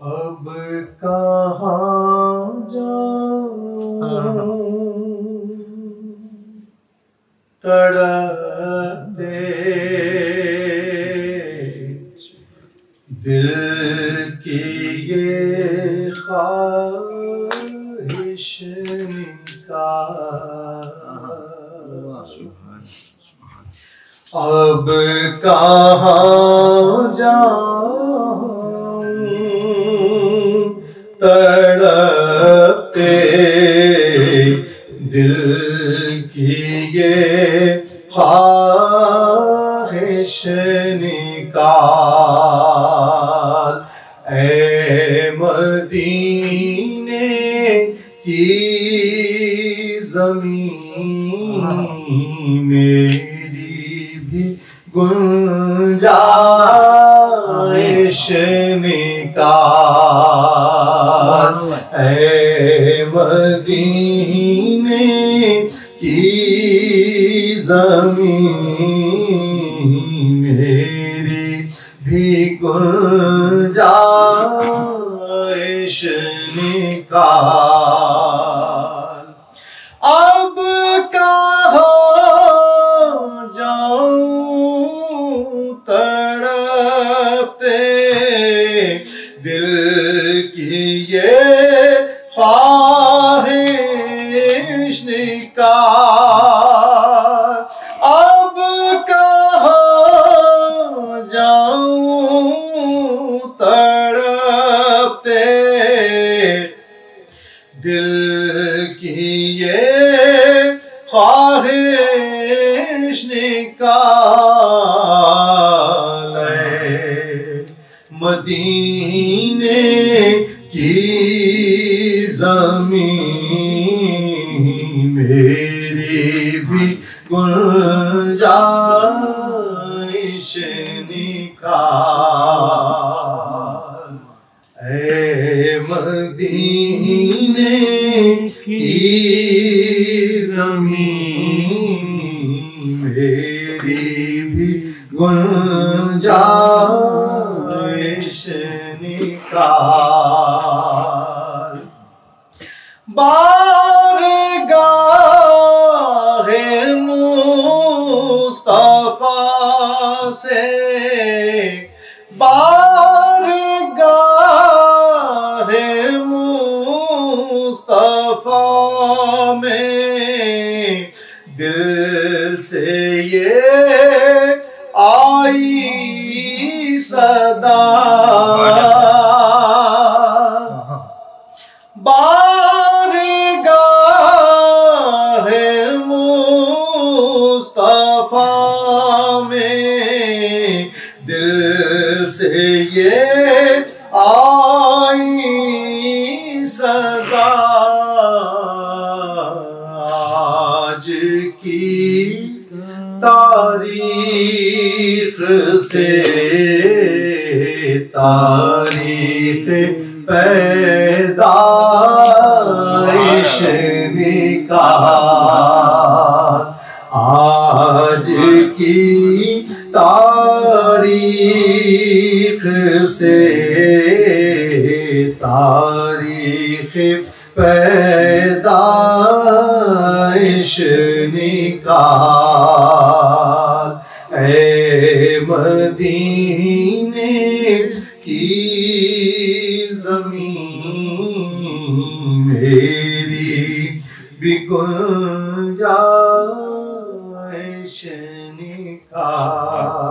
अब कहाँ जाऊं तड़पते दिल की ये ख्वाहिश अब कहाँ जाऊं तड़पते दिल की ये ख्वाहिश निकाल ऐ मदीने की ज़मीन मेरी भी गुंजाइश निकाल ऐ मदीने की ज़मीन मेरी भी गुंजाइश निकाल अब कहाँ जाऊं तड़पते दिल की ये ख्वाहिश निकाल अब कहाँ जाऊं तड़पते दिल की ये ख्वाहिश निकाल मदीने की ज़मीन मेरी भी गुंजाइश निकाल ऐ मदीने की ज़मीन मेरी भी गुंजाइश निकाल बारगाहे मुस्तफा से बारगाहे मुस्तफा में दिल से ये आई सदा बारगाहे मुस्तफा में दिल से ये आई सदा आज की तारीख से तारीख पैदाइश निकाल आज की तारीख से तारीख पैदाइश निकाल ऐ मदीने की ज़मीन मेरी भी गुंजाइश निकाल।